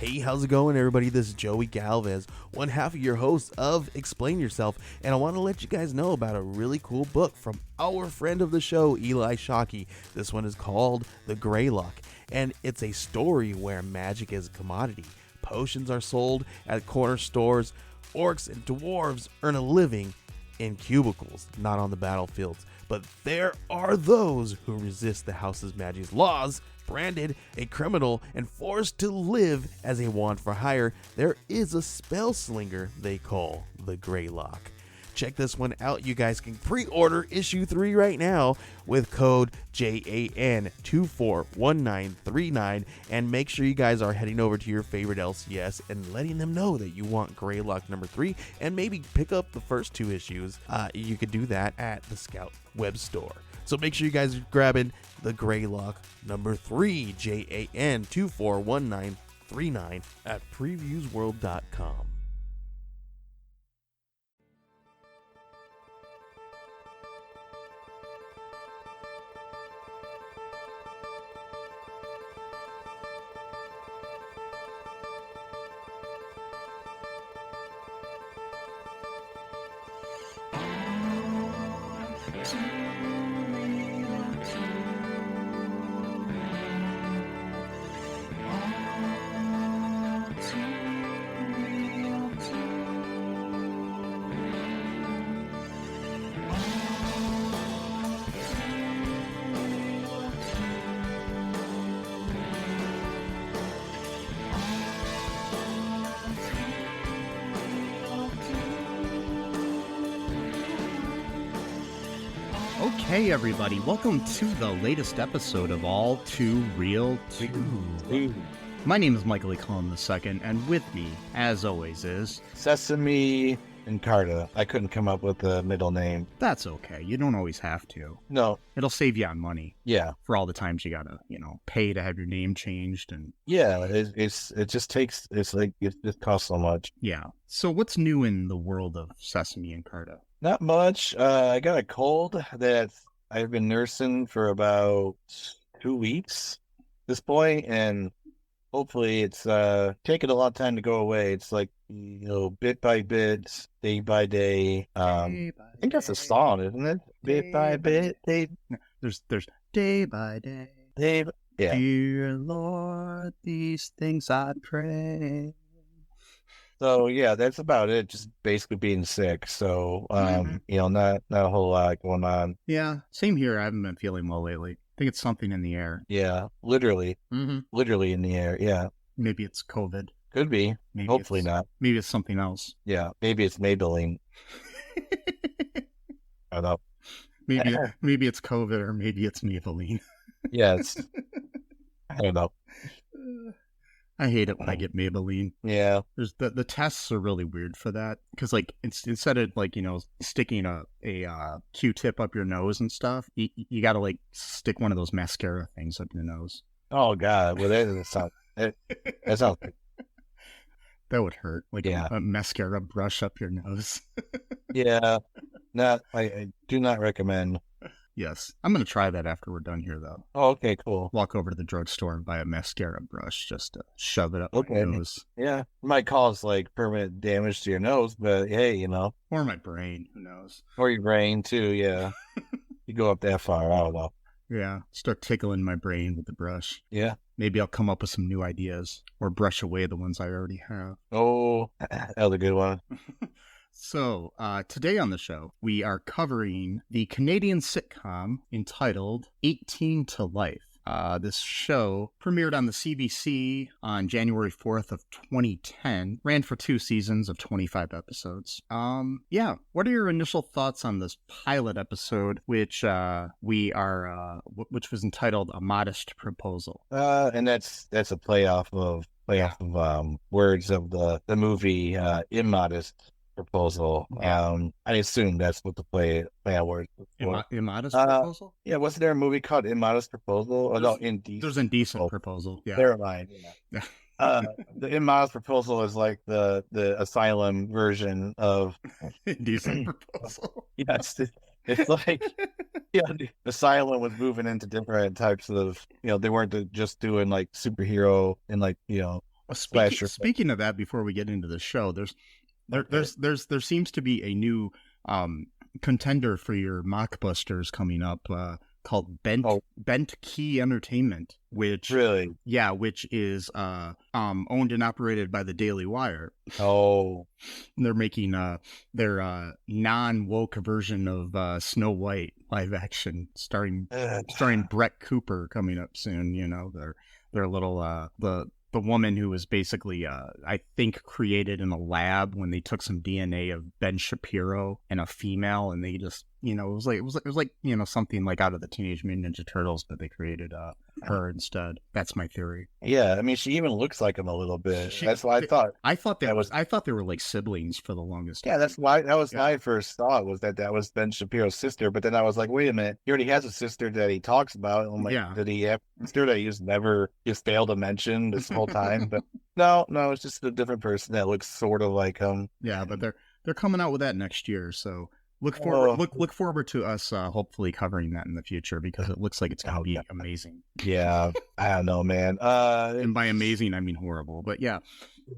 Hey, how's it going, everybody? This is Joey Galvez, one half of your host of Explain Yourself, and I want to let you guys know about a really cool book from our friend of the show, Eli Shockey. This one is called The Greylock, and it's a story where magic is a commodity. Potions are sold at corner stores. Orcs and dwarves earn a living in cubicles, not on the battlefields. But there are those who resist the house's magic's laws. Branded a criminal and forced to live as a want for hire, there is a spell slinger they call the Greylock. Check this one out. You guys can pre-order issue 3 right now with code JAN241939, and make sure you guys are heading over to your favorite LCS and letting them know that you want Greylock number 3, and maybe pick up the first 2 issues. You could do that at the Scout web store. So make sure you guys are grabbing the Greylock number 3, JAN241939 at previewsworld.com. Hey everybody, welcome to the latest episode of All2'O. My name is Michael E. Cullen II, and with me, as always, is... Sesame and Carta. I couldn't come up with a middle name. That's okay, you don't always have to. No. It'll save you on money. Yeah. For all the times you gotta, pay to have your name changed and... Yeah, it just costs so much. Yeah. So what's new in the world of Sesame and Carta? Not much. I got a cold that I've been nursing for about 2 weeks at this point, and hopefully it's taking a lot of time to go away. It's like, bit by bit, day by day. I think that's a song, isn't it? Bit by bit, day. There's day by day. Yeah. Dear Lord, these things I pray. So yeah, that's about it. Just basically being sick. So not a whole lot going on. Yeah, same here. I haven't been feeling well lately. I think it's something in the air. Yeah, literally, literally in the air. Yeah, maybe it's COVID. Could be. Maybe Hopefully not. Maybe it's something else. Yeah, maybe it's Maybelline. I don't know. Maybe it's COVID, or maybe it's Maybelline. Yes. I don't know. I hate it when I get Maybelline. Yeah. There's the tests are really weird for that, because instead of sticking a Q-tip up your nose and stuff, you got to stick one of those mascara things up your nose. Oh God! Well, that doesn't sound. That sounds. That would hurt. Yeah. A mascara brush up your nose. Yeah. I do not recommend. Yes. I'm going to try that after we're done here, though. Oh, okay, cool. Walk over to the drugstore and buy a mascara brush just to shove it up my nose. Yeah. It might cause permanent damage to your nose, but hey, Or my brain. Who knows? Or your brain, too, yeah. You go up that far, I don't know. Yeah. Start tickling my brain with the brush. Yeah. Maybe I'll come up with some new ideas or brush away the ones I already have. Oh, that was a good one. So, today on the show, we are covering the Canadian sitcom entitled 18 to Life. This show premiered on the CBC on January 4th of 2010, ran for 2 seasons of 25 episodes. What are your initial thoughts on this pilot episode, which which was entitled A Modest Proposal? And that's a playoff of words of the movie Immodest Proposal. I assume that's what the play on words was. Immodest Proposal? Yeah, wasn't there a movie called Immodest Proposal? Oh, no, Indecent. There's Indecent Proposal. Yeah. Never mind. Yeah. The Immodest Proposal is like the asylum version of Indecent Proposal. Yes, it's like asylum was moving into different types of they weren't just doing superhero and slasher. Speaking of that, before we get into the show, there seems to be a new contender for your mockbusters coming up called Bent Key Entertainment, which is owned and operated by the Daily Wire. Oh, they're making their non-woke version of Snow White live action, starring Brett Cooper coming up soon. You know, their little the woman who was basically, I think, created in a lab when they took some DNA of Ben Shapiro and a female, and they just, you know, it was like you know, something like out of the Teenage Mutant Ninja Turtles, but they created her instead. That's my theory. Yeah, I mean, she even looks like him a little bit. That's what I thought. I thought they were like siblings for the longest time. Yeah, that's why my first thought was that was Ben Shapiro's sister. But then I was like, wait a minute, he already has a sister that he talks about. I'm like, did he have a sister that he just failed to mention this whole time? But no, it's just a different person that looks sort of like him. Yeah, but they're coming out with that next year, so. Look forward to us hopefully covering that in the future, because it looks like it's going to be amazing. Yeah, I don't know, man. And by amazing, I mean horrible, but yeah.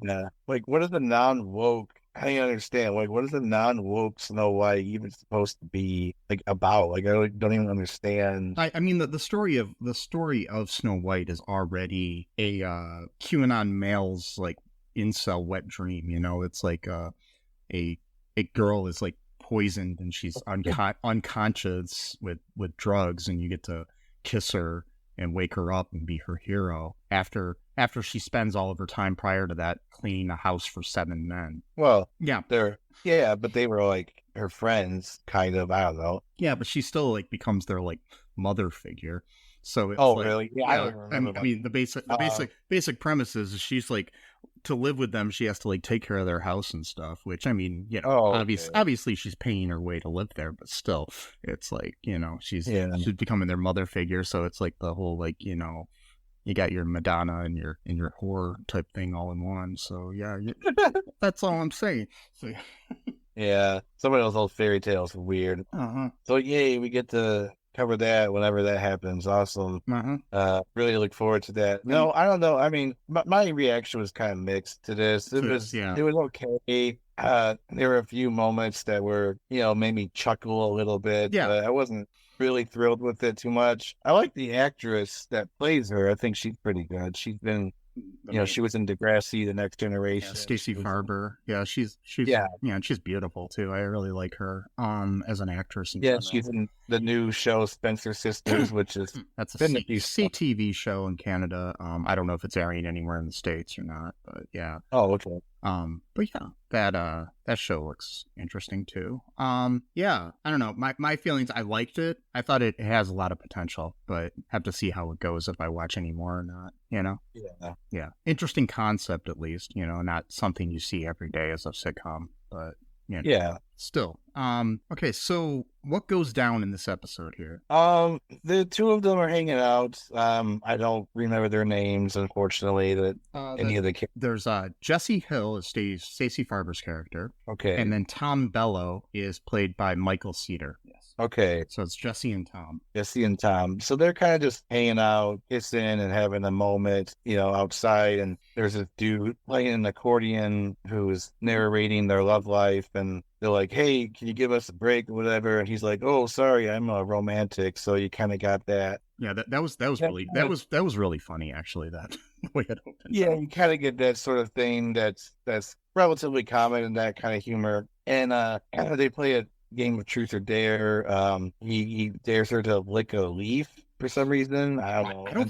Yeah. Like, what is the non-woke? I don't understand. Like, what is the non-woke Snow White even supposed to be like about? Like, I don't even understand. I mean, the story of Snow White is already a QAnon male's like incel wet dream. You know, it's like a girl is like poisoned and she's unconscious with drugs, and you get to kiss her and wake her up and be her hero after she spends all of her time prior to that cleaning a house for 7 men. Well, yeah, but they were like her friends, kind of. I don't know. Yeah, but she still like becomes their like mother figure. So it's really? Yeah, I don't remember. I mean, the basic premise is she's like, to live with them, she has to like take care of their house and stuff. Which, I mean, you know, obviously she's paying her way to live there, but still, it's like, you know, she's becoming their mother figure. So it's like the whole like, you know, you got your Madonna and your horror type thing all in one. So yeah, that's all I'm saying. So yeah, some of those old fairy tales are weird. So yay, we get to cover that whenever that happens. Awesome. Really look forward to that. No, I don't know. I mean, my reaction was kind of mixed to this. It was okay. There were a few moments that were, you know, made me chuckle a little bit. Yeah. I wasn't really thrilled with it too much. I like the actress that plays her. I think she's pretty good. She's been, you know, she was in Degrassi, The Next Generation. Yeah, Stacey Farber. Yeah, she's and she's beautiful too. I really like her as an actress. She's in the new show Spencer Sisters, which is that's a CTV show in Canada. I don't know if it's airing anywhere in the States or not, but yeah. Oh, okay. But yeah, that show looks interesting too. Yeah, I don't know. My feelings, I liked it. I thought it has a lot of potential, but have to see how it goes if I watch any more or not, you know? Yeah. Interesting concept, at least, you know, not something you see every day as a sitcom, but you know, yeah. Still. Okay, so what goes down in this episode here? The two of them are hanging out. I don't remember their names, unfortunately. There's Jessie Hill is Stacey Farber's character. Okay. And then Tom Bello is played by Michael Cedar. Yes. Okay. So it's Jessie and Tom. So they're kind of just hanging out, kissing and having a moment, you know, outside. And there's this dude playing an accordion who's narrating their love life, and they're like, hey, can you give us a break or whatever? And he's like, oh, sorry, I'm a romantic. So you kind of got that. Yeah, that was really funny, actually, that way it opened. Yeah, you kind of get that sort of thing that's relatively common in that kind of humor. And they play a game of truth or dare. He dares her to lick a leaf for some reason. I don't know. I don't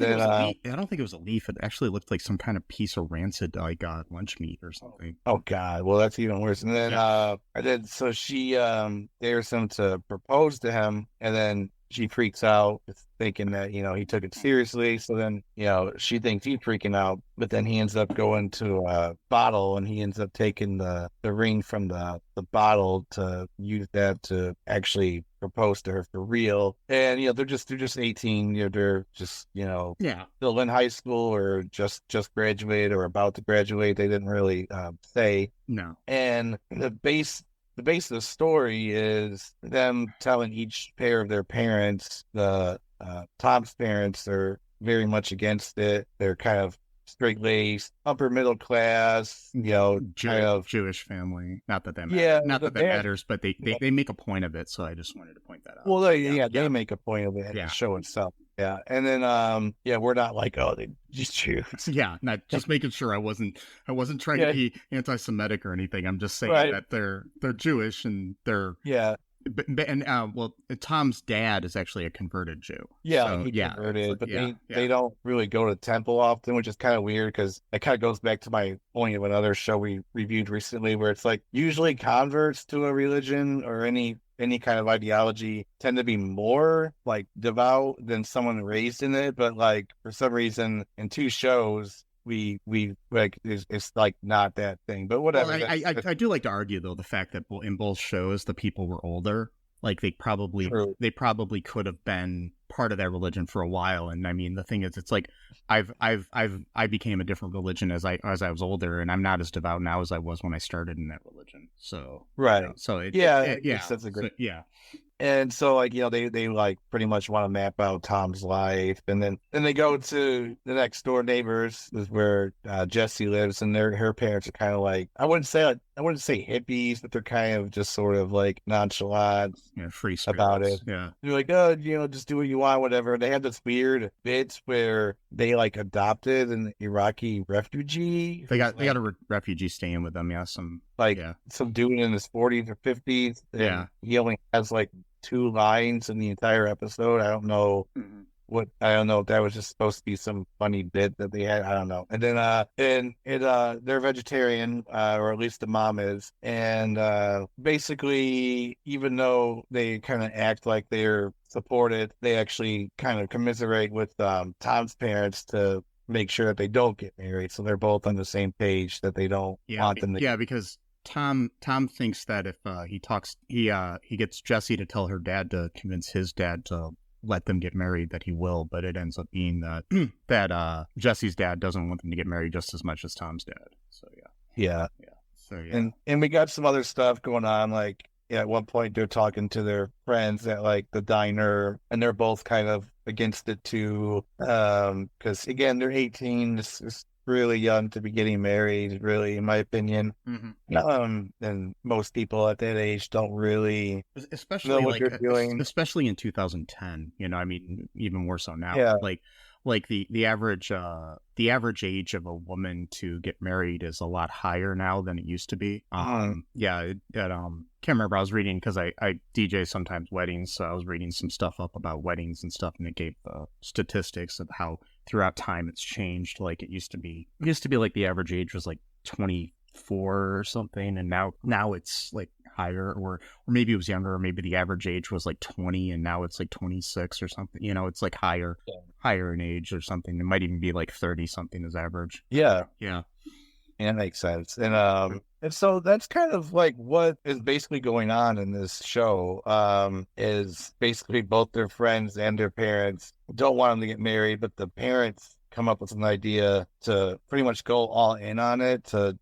think it was a leaf. It actually looked like some kind of piece of rancid lunch meat or something. Oh God! Well, that's even worse. And then, so she dares him to propose to him, and then she freaks out, thinking that, you know, he took it seriously. So then, you know, she thinks he's freaking out, but then he ends up going to a bottle, and he ends up taking the ring from the bottle to use that to actually propose to her for real. And, you know, they're just 18, you know, they're just, you know, still in high school or just graduated or about to graduate. They didn't really say. No. And the base of the story is them telling each pair of their parents. The Tom's parents are very much against it. They're kind of straight laced, upper middle class, kind of Jewish family. Not that that yeah, matters, not that that they matters, but they make a point of it. So I just wanted to point that out. well, they make a point of it in the show itself. Yeah, and then we're not like, oh, they just Jews. Yeah, not just making sure I wasn't trying to be anti-Semitic or anything. I'm just saying that they're Jewish and they're Tom's dad is actually a converted Jew. Yeah, so, he converted, but they don't really go to temple often, which is kind of weird because it kind of goes back to my point of another show we reviewed recently, where it's like usually converts to a religion or any kind of ideology tend to be more like devout than someone raised in it, but like for some reason in 2 shows we like it's like not that thing, but whatever. Well, I do like to argue though the fact that in both shows the people were older, like they probably could have been part of that religion for a while. And I mean the thing is, it's like I became a different religion as I was older, and I'm not as devout now as I was when I started in that religion. So that's a great And so, like, they like pretty much want to map out Tom's life, and then they go to the next door neighbors, is where Jessie lives, and her parents are kind of like, I wouldn't say hippies, but they're kind of just sort of like nonchalant, free spirits about it. Yeah, they're like, oh, just do what you want, whatever. They have this weird bit where they like adopted an Iraqi refugee. They got a refugee staying with them. Yeah, some dude in his 40s or 50s. And he only has like 2 lines in the entire episode. I don't know if that was just supposed to be some funny bit that they had. I don't know. And then they're vegetarian, or at least the mom is. And basically, even though they kind of act like they're supported, they actually kind of commiserate with Tom's parents to make sure that they don't get married. So they're both on the same page that they don't want them to. Yeah, because Tom thinks that if he gets Jessie to tell her dad to convince his dad to let them get married, that he will, but it ends up being that Jessie's dad doesn't want them to get married just as much as Tom's dad. So and we got some other stuff going on, like at one point they're talking to their friends at like the diner, and they're both kind of against it too, because again they're 18. It's really young to be getting married, really, in my opinion. And most people at that age don't really know what they're doing, especially in 2010. I mean, even more so now. Yeah. Like the average age of a woman to get married is a lot higher now than it used to be. Can't remember. I was reading, because I DJ sometimes weddings, so I was reading some stuff up about weddings and stuff, and it gave statistics of how throughout time it's changed. Like it used to be like the average age was like 24 or something, and now it's like higher, or maybe it was younger, or maybe the average age was like 20 and now it's like 26 or something. It's like higher in age or something. It might even be like 30 something as average. Yeah that makes sense. And so that's kind of like what is basically going on in this show, is basically both their friends and their parents don't want them to get married, but the parents come up with an idea to pretty much go all in on it, to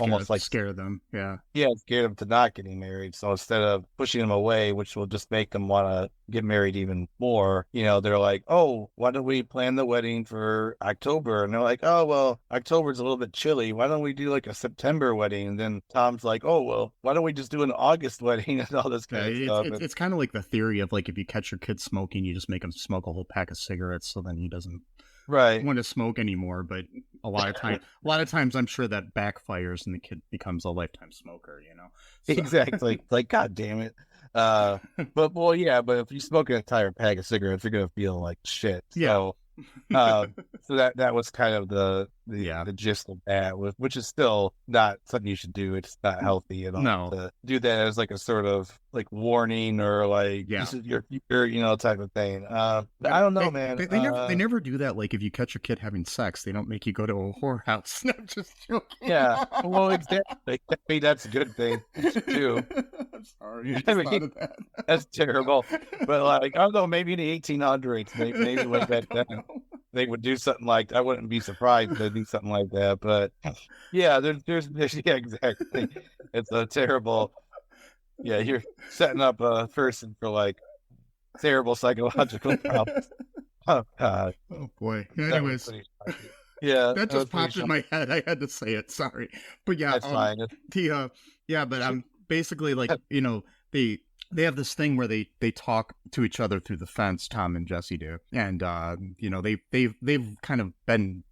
almost like scare them. Scare them to not getting married. So instead of pushing them away, which will just make them want to get married even more, they're like, oh, why don't we plan the wedding for October? And they're like, oh, well, October's a little bit chilly, why don't we do like a September wedding? And then Tom's like, oh, well, why don't we just do an August wedding and all this kind of stuff. It's kind of like the theory of like, if you catch your kid smoking, you just make him smoke a whole pack of cigarettes, so then he doesn't want to smoke anymore. But a lot of times I'm sure that backfires and the kid becomes a lifetime smoker, So. Exactly. Like, God damn it. But if you smoke an entire pack of cigarettes, you're gonna feel like shit. So so that was kind of the gist of that, which is still not something you should do. It's not healthy at all. No. To do that as like a sort of like warning, or like this is your type of thing. I don't know, man. They never do that. Like if you catch your kid having sex, they don't make you go to a whorehouse. I'm just joking. Yeah, well, exactly. That's a good thing too. I'm sorry, I thought of that. That's terrible. But like, I don't know, maybe in the 1800s, maybe like that. They would do something like, I wouldn't be surprised if they do something like that. But there's exactly. It's a terrible. Yeah, you're setting up a person for like terrible psychological problems. Oh God. Oh boy. Anyways. Yeah, That just popped in my head. I had to say it. Sorry, but yeah, That's fine. but basically like they have this thing where they talk to each other through the fence. Tom and Jessie do, and they've kind of been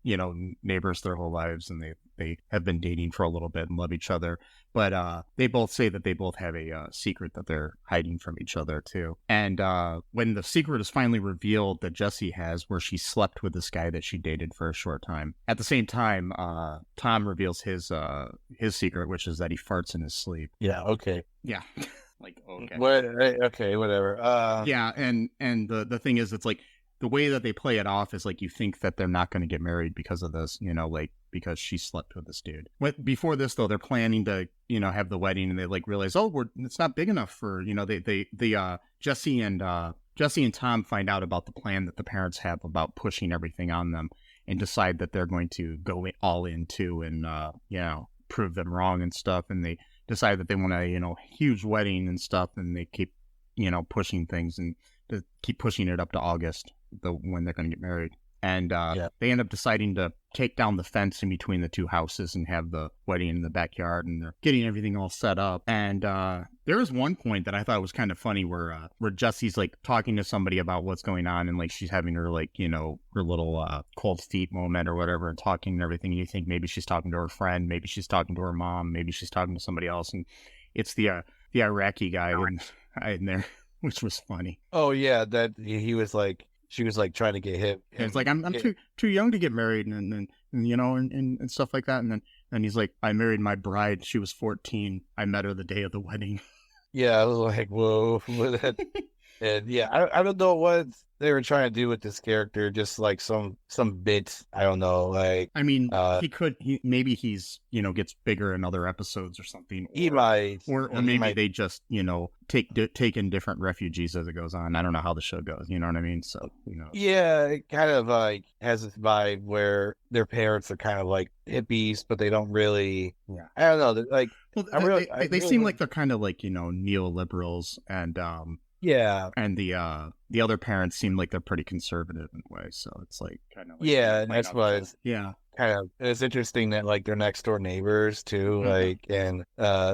neighbors their whole lives, and they have been dating for a little bit and love each other. But they both say that they both have a secret that they're hiding from each other too. And when the secret is finally revealed that Jessie has, where she slept with this guy that she dated for a short time, at the same time, Tom reveals his secret, which is that he farts in his sleep. Yeah. Okay. Yeah. Like, okay. Okay, whatever. Yeah, and the thing is, it's like the way that they play it off is like you think that they're not going to get married because of this, like because she slept with this dude. Before this though, they're planning to have the wedding, and they like realize, it's not big enough for Jessie and Tom find out about the plan that the parents have about pushing everything on them, and decide that they're going to go all in too, and prove them wrong and stuff, and they decide that they want a huge wedding and stuff, and they keep pushing things and to keep pushing it up to August, when they're going to get married. And they end up deciding to take down the fence in between the two houses and have the wedding in the backyard, and they're getting everything all set up. And there is one point that I thought was kind of funny where Jessie's like talking to somebody about what's going on, and like she's having her her little cold feet moment or whatever, and talking and everything. And you think maybe she's talking to her friend, maybe she's talking to her mom, maybe she's talking to somebody else, and it's the Iraqi guy in there, which was funny. Oh yeah, that he was like. She was like trying to get hit. And it's like I'm too young to get married, and stuff like that. And he's like, I married my bride. She was 14. I met her the day of the wedding. Yeah, I was like, whoa. And yeah, I don't know what they were trying to do with this character. Just like some bits. I don't know. Like, I mean, maybe he's gets bigger in other episodes or something. He might, or maybe they just take in different refugees as it goes on. I don't know how the show goes. You know what I mean? So Yeah, it kind of like has this vibe where their parents are kind of like hippies, but they don't really. Yeah, I don't know. Like, they seem like they're kind of like neoliberals, and yeah, and the other parents seem like they're pretty conservative in a way. So it's like kind of and that's why it's kind of it's interesting that like they're next door neighbors too. Mm-hmm. Like, and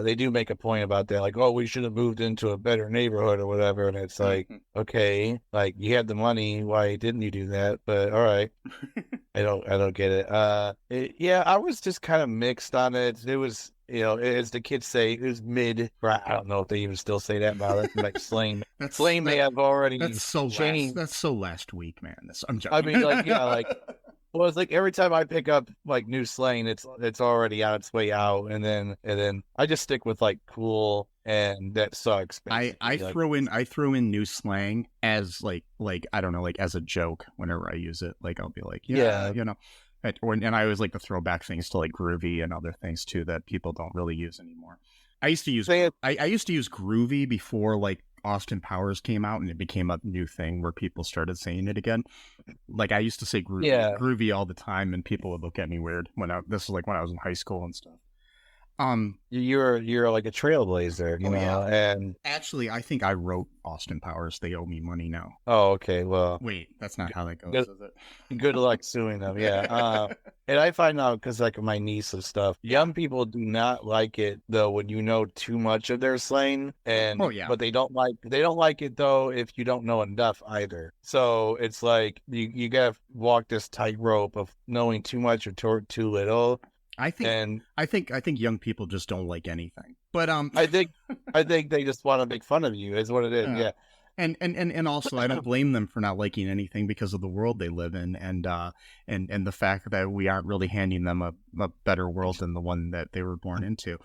they do make a point about that, like, oh, we should have moved into a better neighborhood or whatever. And it's like, okay, like you had the money, why didn't you do that? But all right. I don't get it. I was just kind of mixed on it. It was, as the kids say, it was mid. I don't know if they even still say that about it. Like slang may have already changed. That's so last week, man. I'm joking. I mean, like, well, it's like every time I pick up like new slang, it's already on its way out, and then I just stick with like cool, and that sucks. I throw in new slang as like I don't know, like as a joke whenever I use it. Like I'll be like, and I always like to throw back things to like groovy and other things too that people don't really use anymore. I used to use groovy before like Austin Powers came out, and it became a new thing where people started saying it again. Like I used to say groovy all the time, and people would look at me weird this was like when I was in high school and stuff. You're like a trailblazer, and actually I think I wrote Austin Powers. They owe me money now. Oh, okay. Well, wait, that's not how that goes, is it? Good luck suing them. Yeah. And I find out because like my niece and stuff, young people do not like it though when you know too much of their slang, but they don't like it though if you don't know enough either. So it's like you gotta walk this tightrope of knowing too much or too little. I think young people just don't like anything. But I think they just want to make fun of you is what it is. Yeah. And also I don't blame them for not liking anything because of the world they live in, and the fact that we aren't really handing them a better world than the one that they were born into.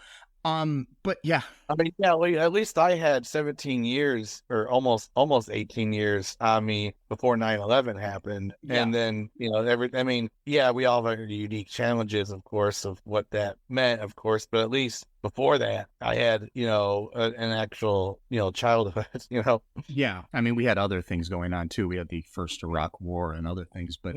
But yeah, I mean, at least I had 17 years or almost 18 years on me before 9/11 happened. Yeah. And then, we all have our unique challenges, of course, of what that meant, of course, but at least before that, I had, an actual, childhood, Yeah. I mean, we had other things going on too. We had the first Iraq War and other things, but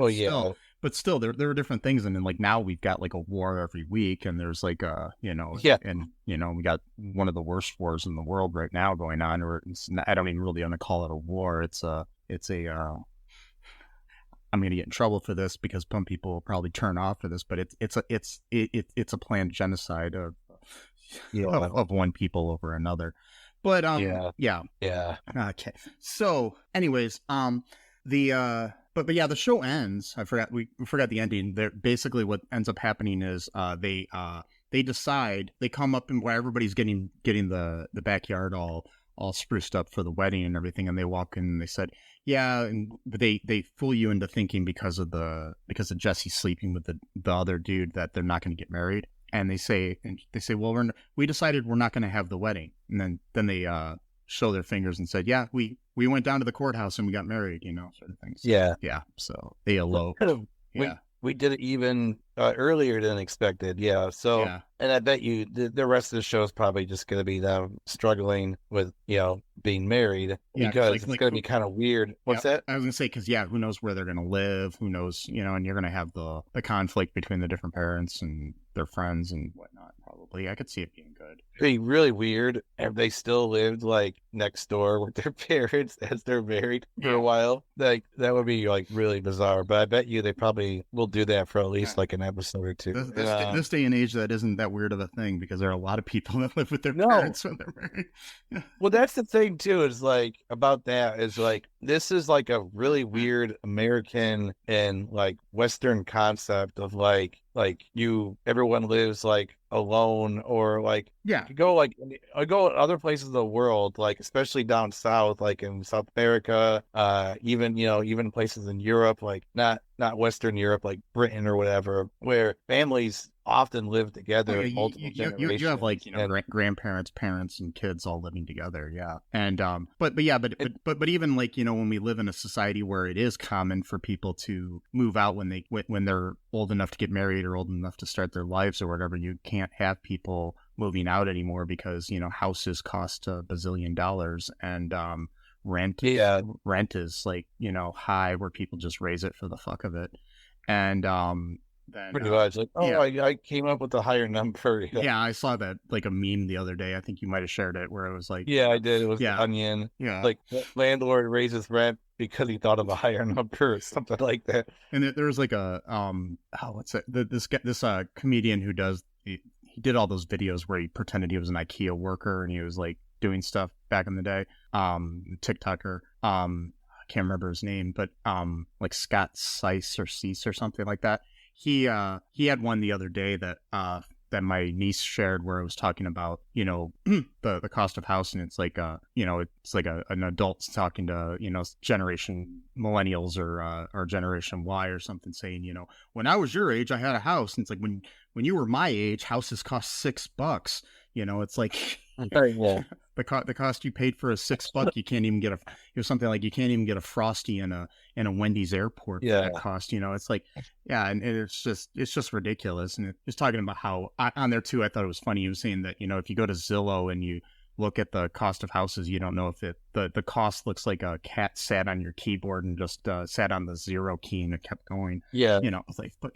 still, there are different things. And then like now we've got like a war every week, and there's like and we got one of the worst wars in the world right now going on, or I don't even really want to call it a war. I'm going to get in trouble for this because some people will probably turn off for this, but it's a planned genocide of one people over another. But yeah. Okay. So, anyways, the show ends. We forgot the ending. There, basically, what ends up happening is they decide, they come up and where everybody's getting the backyard all spruced up for the wedding and everything, and they walk in and they said, yeah, but they fool you into thinking because of Jesse sleeping with the other dude that they're not going to get married. And they say, well, we decided we're not going to have the wedding. And then they show their fingers and said, yeah, we went down to the courthouse and we got married, sort of things. Yeah. Yeah. So they eloped. Yeah. We did it even earlier than expected. Yeah. So, and I bet you the rest of the show is probably just going to be them struggling with, being married, because it's going to be kind of weird. What's that? I was going to say, because, who knows where they're going to live? Who knows, and you're going to have the conflict between the different parents and their friends and whatnot, probably. I could see it being good. It'd be really weird if they still lived, like, next door with their parents as they're married for a while. Like, that would be, like, really bizarre. But I bet you they probably will do that for at least, like, an episode or two. This day and age, that isn't that weird of a thing, because there are a lot of people that live with their parents when they're married. Well, that's the thing, too, is, like, about that is, like, this is, like, a really weird American and, like, Western concept of, like everyone lives, like, alone, or, like, you go, like, I go other places of the world, like, especially down south, like in South America, even places in Europe, like not Western Europe, like Britain or whatever, where families often live together. Multiple generations. You have, like, grandparents, parents, and kids all living together. Yeah. And but even, like, when we live in a society where it is common for people to move out when they're old enough to get married or old enough to start their lives or whatever, you can't have people moving out anymore because houses cost $1 bazillion, and rent is, like, high, where people just raise it for the fuck of it. And then pretty much, like, I came up with a higher number. I saw that, like, a meme the other day. I think you might have shared it, where it was like, I did. It was Onion. Like, the landlord raises rent because he thought of a higher number or something like that. And there was, like, a what's that? This comedian who does, he did all those videos where he pretended he was an IKEA worker and he was, like, doing stuff back in the day. TikToker. I can't remember his name, but like Scott Seiss or something like that. He had one the other day that my niece shared, where it was talking about, the cost of housing. It's like it's like an adult talking to, generation millennials or generation Y or something, saying, when I was your age, I had a house. And it's like, when you were my age, houses cost $6. It's like the cost you paid for a $6, you can't even get it was something like you can't even get a Frosty in a Wendy's airport for that cost. It's like, and it's just ridiculous. And it's talking about how on there too, I thought it was funny. He was saying that, if you go to Zillow and you look at the cost of houses, you don't know if the cost looks like a cat sat on your keyboard and just sat on the 0 key and it kept going. It's like, but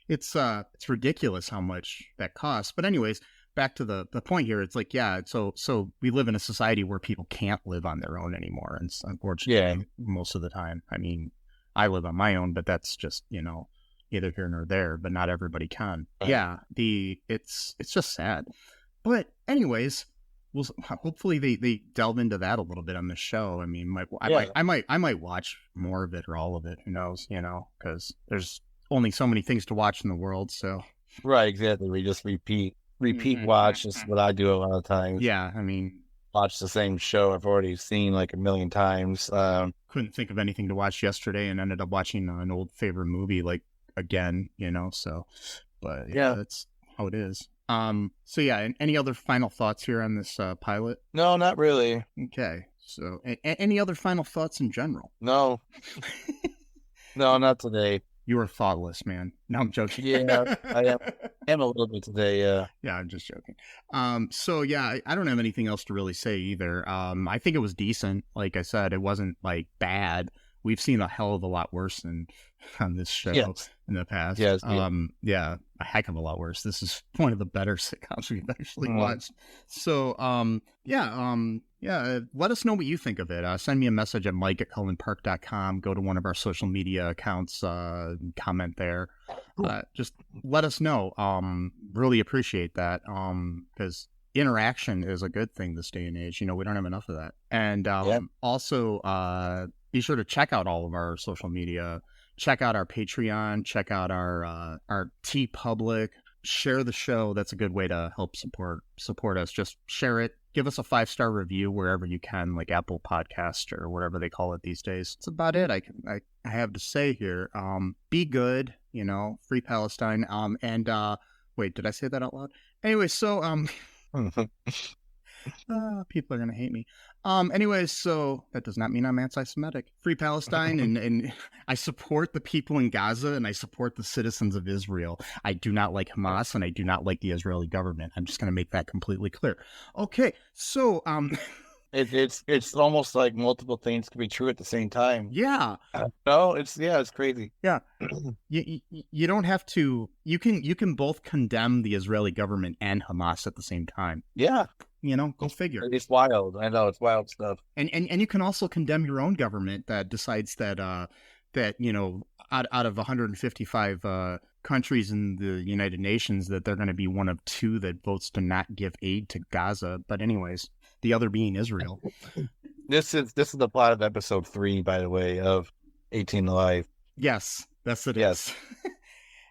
it's ridiculous how much that costs. But anyways, back to the point here, it's like, so we live in a society where people can't live on their own anymore, and unfortunately, most of the time. I mean, I live on my own, but that's just, neither here nor there. But not everybody can. It's just sad. But anyways, hopefully they delve into that a little bit on the show. I mean, I might watch more of it or all of it. Who knows? Because there's only so many things to watch in the world. So right, exactly. We just repeat watch is what I do a lot of times. I mean, watch the same show I've already seen like a million times. Couldn't think of anything to watch yesterday and ended up watching an old favorite movie, like, again, so, but that's how it is. So any other final thoughts here on this pilot? No, not really. Okay, so any other final thoughts in general? No. No, not today. You are thoughtless, man. No, I'm joking. Yeah, I am a little bit today, yeah. Yeah, I'm just joking. So I don't have anything else to really say either. I think it was decent. Like I said, it wasn't, like, bad. We've seen a hell of a lot worse on this show in the past. Yes, I heck of a lot worse. This is one of the better sitcoms we've actually watched. So, let us know what you think of it. Send me a message at mike@cullenpark.com. Go to one of our social media accounts, comment there. Just let us know. Really appreciate that. Because interaction is a good thing this day and age. We don't have enough of that. And also, be sure to check out all of our social media. Check out our Patreon. Check out our TeePublic. Share the show. That's a good way to help support us. Just share it. Give us a 5-star review wherever you can, like Apple Podcast or whatever they call it these days. That's about it. I have to say here. Be good. Free Palestine. Wait, did I say that out loud? Anyway, so people are gonna hate me. Anyways, so that does not mean I'm anti-Semitic. Free Palestine, and I support the people in Gaza, and I support the citizens of Israel. I do not like Hamas, and I do not like the Israeli government. I'm just gonna make that completely clear. Okay, so It's almost like multiple things can be true at the same time. Yeah. No, it's crazy. Yeah. You don't have to. You can both condemn the Israeli government and Hamas at the same time. Yeah. Go figure. It's wild. I know, it's wild stuff. And you can also condemn your own government that decides that out of 155 countries in the United Nations, that they're going to be one of 2 that votes to not give aid to Gaza. But anyways, the other being Israel. This is the plot of episode 3, by the way, of 18 Alive. Yes, that's it. Yes.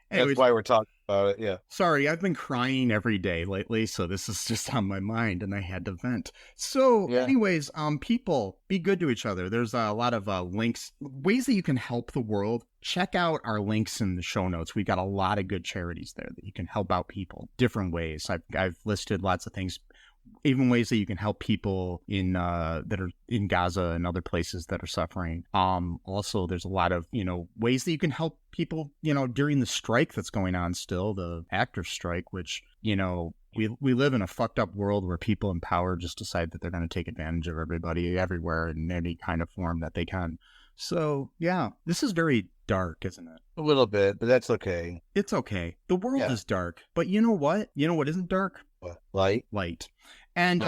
Anyways, that's why we're talking about it. Yeah. Sorry, I've been crying every day lately, so this is just on my mind, and I had to vent. So, anyways, people, be good to each other. There's a lot of links, ways that you can help the world. Check out our links in the show notes. We've got a lot of good charities there that you can help out people different ways. I've listed lots of things. Even ways that you can help people in that are in Gaza and other places that are suffering. Also, there's a lot of ways that you can help people during the strike that's going on still, the actors' strike, which we live in a fucked up world where people in power just decide that they're going to take advantage of everybody everywhere in any kind of form that they can. So yeah, this is very dark, isn't it? A little bit, but that's okay. It's okay. The world is dark, but you know what? You know what isn't dark? What? Light. And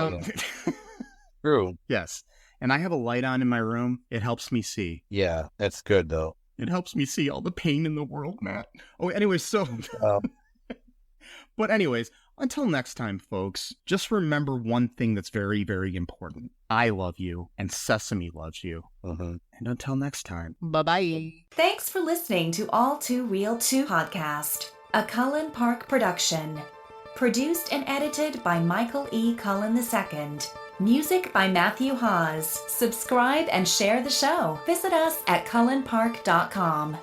True. Yes. And I have a light on in my room. It helps me see. Yeah, that's good though. It helps me see all the pain in the world, Matt. Oh, anyways, so but anyways, until next time, folks, just remember one thing that's very, very important. I love you, and Sesame loves you. And until next time, bye-bye. Thanks for listening to All2'O podcast, a Cullen Park production. Produced and edited by Michael E. Cullen II. Music by Matthew Hawes. Subscribe and share the show. Visit us at cullenpark.com.